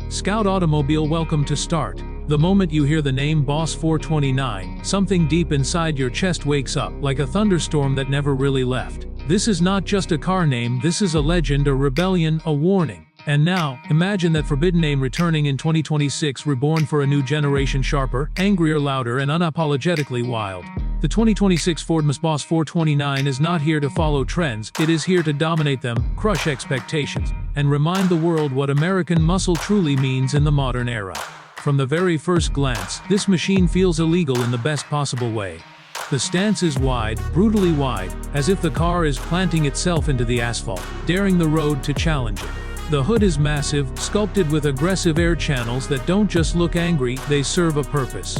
Scout Automobile, welcome to Start. The moment you hear the name Boss 429, something deep inside your chest wakes up, like a thunderstorm that never really left. This is not just a car name, this is a legend, a rebellion, a warning. And now, imagine that forbidden name returning in 2026, reborn for a new generation, sharper, angrier, louder, and unapologetically wild. The 2026 Ford Mustang Boss 429 is not here to follow trends, it is here to dominate them, crush expectations, and remind the world what American muscle truly means in the modern era. From the very first glance, this machine feels illegal in the best possible way. The stance is wide, brutally wide, as if the car is planting itself into the asphalt, daring the road to challenge it. The hood is massive, sculpted with aggressive air channels that don't just look angry, they serve a purpose.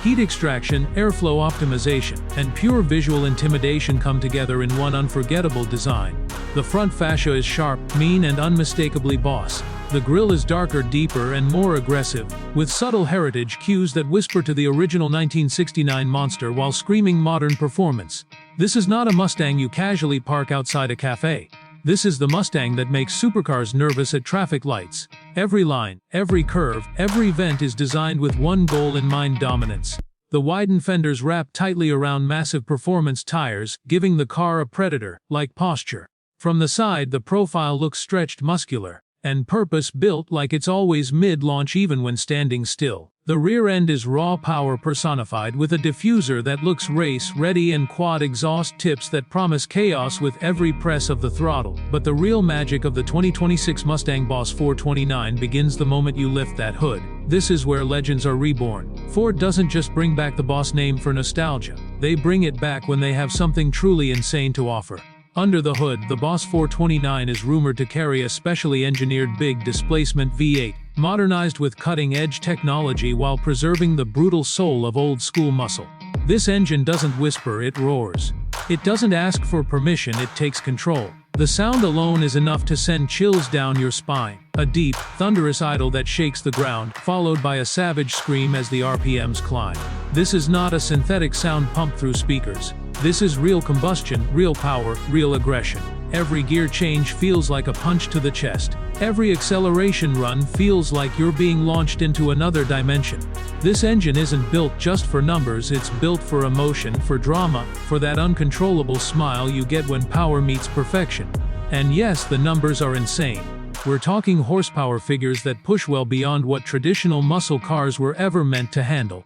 Heat extraction, airflow optimization, and pure visual intimidation come together in one unforgettable design. The front fascia is sharp, mean, and unmistakably boss. The grille is darker, deeper, and more aggressive, with subtle heritage cues that whisper to the original 1969 monster while screaming modern performance. This is not a Mustang you casually park outside a cafe. This is the Mustang that makes supercars nervous at traffic lights. Every line, every curve, every vent is designed with one goal in mind: dominance. The widened fenders wrap tightly around massive performance tires, giving the car a predator-like posture. From the side, the profile looks stretched, muscular, and purpose-built, like it's always mid-launch even when standing still. The rear end is raw power personified, with a diffuser that looks race-ready and quad exhaust tips that promise chaos with every press of the throttle. But the real magic of the 2026 Mustang Boss 429 begins the moment you lift that hood. This is where legends are reborn. Ford doesn't just bring back the Boss name for nostalgia. They bring it back when they have something truly insane to offer. Under the hood, the Boss 429 is rumored to carry a specially engineered big displacement V8, modernized with cutting-edge technology while preserving the brutal soul of old-school muscle. This engine doesn't whisper, it roars. It doesn't ask for permission, it takes control. The sound alone is enough to send chills down your spine. A deep, thunderous idle that shakes the ground, followed by a savage scream as the RPMs climb. This is not a synthetic sound pumped through speakers. This is real combustion, real power, real aggression. Every gear change feels like a punch to the chest. Every acceleration run feels like you're being launched into another dimension. This engine isn't built just for numbers, it's built for emotion, for drama, for that uncontrollable smile you get when power meets perfection. And yes, the numbers are insane. We're talking horsepower figures that push well beyond what traditional muscle cars were ever meant to handle.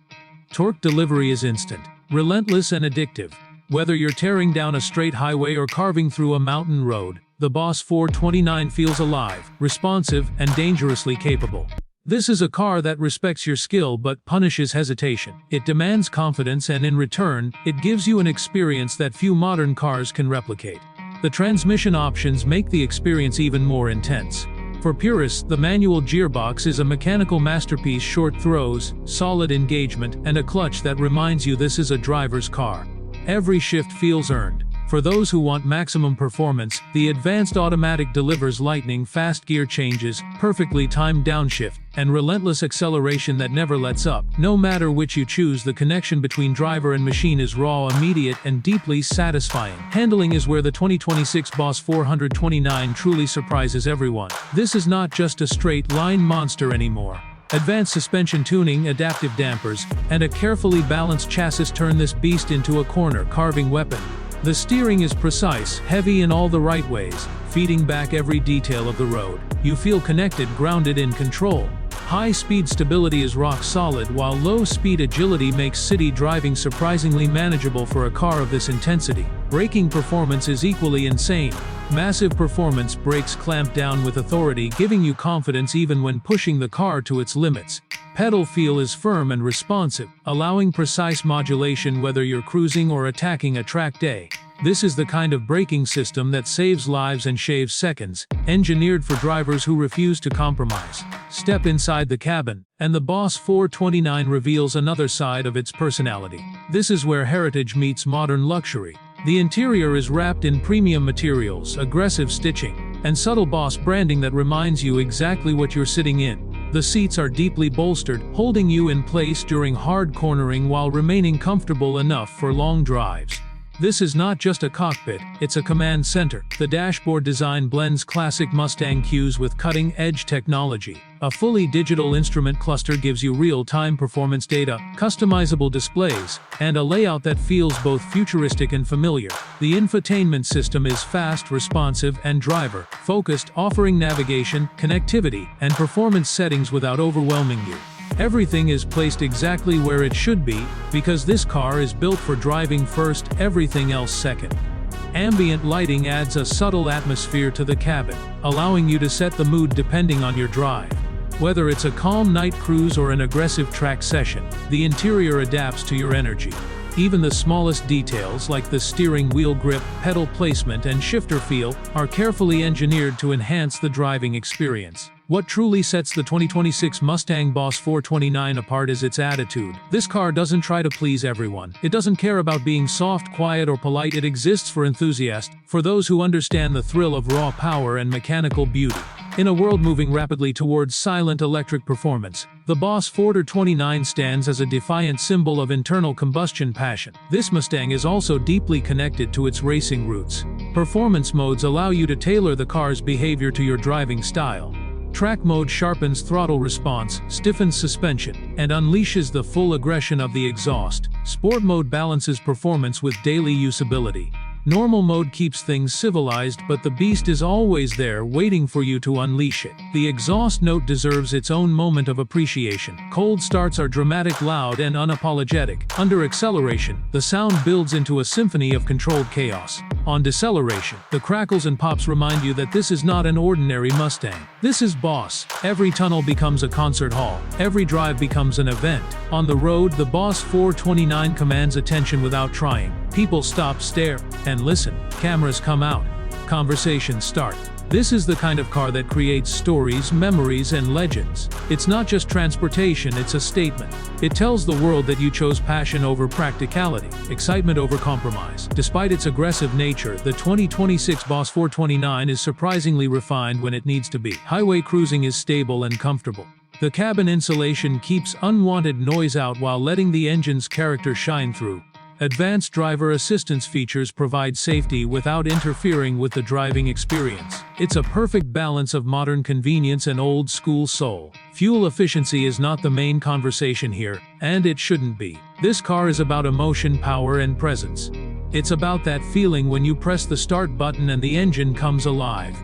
Torque delivery is instant, relentless, and addictive. Whether you're tearing down a straight highway or carving through a mountain road, the Boss 429 feels alive, responsive, and dangerously capable. This is a car that respects your skill but punishes hesitation. It demands confidence, and in return, it gives you an experience that few modern cars can replicate. The transmission options make the experience even more intense. For purists, the manual gearbox is a mechanical masterpiece: short throws, solid engagement, and a clutch that reminds you this is a driver's car. Every shift feels earned. For those who want maximum performance, the advanced automatic delivers lightning-fast gear changes, perfectly timed downshift, and relentless acceleration that never lets up. No matter which you choose, the connection between driver and machine is raw, immediate, and deeply satisfying. Handling is where the 2026 Boss 429 truly surprises everyone. This is not just a straight-line monster anymore. Advanced suspension tuning, adaptive dampers, and a carefully balanced chassis turn this beast into a corner-carving weapon. The steering is precise, heavy in all the right ways, feeding back every detail of the road. You feel connected, grounded, in control. High-speed stability is rock solid, while low-speed agility makes city driving surprisingly manageable for a car of this intensity. Braking performance is equally insane. Massive performance brakes clamp down with authority, giving you confidence even when pushing the car to its limits. Pedal feel is firm and responsive, allowing precise modulation whether you're cruising or attacking a track day. This is the kind of braking system that saves lives and shaves seconds, engineered for drivers who refuse to compromise. Step inside the cabin, and the Boss 429 reveals another side of its personality. This is where heritage meets modern luxury. The interior is wrapped in premium materials, aggressive stitching, and subtle Boss branding that reminds you exactly what you're sitting in. The seats are deeply bolstered, holding you in place during hard cornering while remaining comfortable enough for long drives. This is not just a cockpit, it's a command center. The dashboard design blends classic Mustang cues with cutting-edge technology. A fully digital instrument cluster gives you real-time performance data, customizable displays, and a layout that feels both futuristic and familiar. The infotainment system is fast, responsive, and driver-focused, offering navigation, connectivity, and performance settings without overwhelming you. Everything is placed exactly where it should be, because this car is built for driving first, everything else second. Ambient lighting adds a subtle atmosphere to the cabin, allowing you to set the mood depending on your drive. Whether it's a calm night cruise or an aggressive track session, the interior adapts to your energy. Even the smallest details like the steering wheel grip, pedal placement, and shifter feel are carefully engineered to enhance the driving experience. What truly sets the 2026 Mustang Boss 429 apart is its attitude. This car doesn't try to please everyone. It doesn't care about being soft, quiet, or polite. It exists for enthusiasts, for those who understand the thrill of raw power and mechanical beauty. In a world moving rapidly towards silent electric performance, the Boss 429 stands as a defiant symbol of internal combustion passion. This Mustang is also deeply connected to its racing roots. Performance modes allow you to tailor the car's behavior to your driving style. Track mode sharpens throttle response, stiffens suspension, and unleashes the full aggression of the exhaust. Sport mode balances performance with daily usability. Normal mode keeps things civilized, but the beast is always there waiting for you to unleash it. The exhaust note deserves its own moment of appreciation. Cold starts are dramatic, loud, and unapologetic. Under acceleration, the sound builds into a symphony of controlled chaos. On deceleration, the crackles and pops remind you that this is not an ordinary Mustang. This is Boss. Every tunnel becomes a concert hall. Every drive becomes an event. On the road, the Boss 429 commands attention without trying. People stop, stare, and listen. Cameras come out. Conversations start. This is the kind of car that creates stories, memories, and legends. It's not just transportation, it's a statement. It tells the world that you chose passion over practicality, excitement over compromise. Despite its aggressive nature, the 2026 Boss 429 is surprisingly refined when it needs to be. Highway cruising is stable and comfortable. The cabin insulation keeps unwanted noise out while letting the engine's character shine through. Advanced driver assistance features provide safety without interfering with the driving experience. It's a perfect balance of modern convenience and old-school soul. Fuel efficiency is not the main conversation here, and it shouldn't be. This car is about emotion, power, and presence. It's about that feeling when you press the start button and the engine comes alive.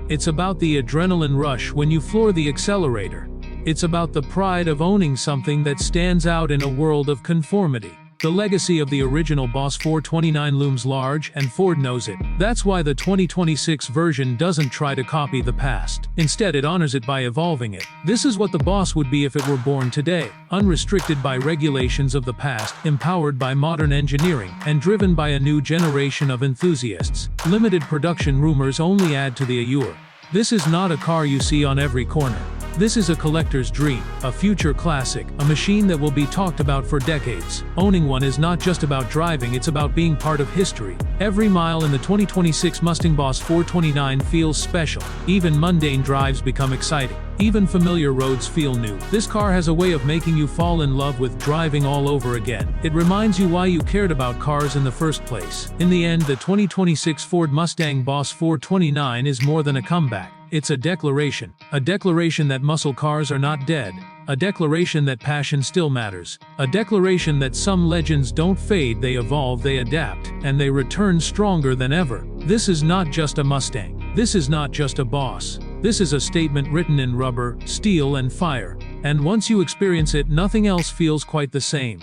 It's about the adrenaline rush when you floor the accelerator. It's about the pride of owning something that stands out in a world of conformity. The legacy of the original Boss 429 looms large, and Ford knows it. That's why the 2026 version doesn't try to copy the past. Instead, it honors it by evolving it. This is what the Boss would be if it were born today, unrestricted by regulations of the past, empowered by modern engineering, and driven by a new generation of enthusiasts. Limited production rumors only add to the allure. This is not a car you see on every corner. This is a collector's dream, a future classic, a machine that will be talked about for decades. Owning one is not just about driving, it's about being part of history. Every mile in the 2026 Mustang Boss 429 feels special. Even mundane drives become exciting. Even familiar roads feel new. This car has a way of making you fall in love with driving all over again. It reminds you why you cared about cars in the first place. In the end, the 2026 Ford Mustang Boss 429 is more than a comeback. It's a declaration that muscle cars are not dead, a declaration that passion still matters, a declaration that some legends don't fade, they evolve, they adapt, and they return stronger than ever. This is not just a Mustang. This is not just a Boss. This is a statement written in rubber, steel, and fire. And once you experience it, nothing else feels quite the same.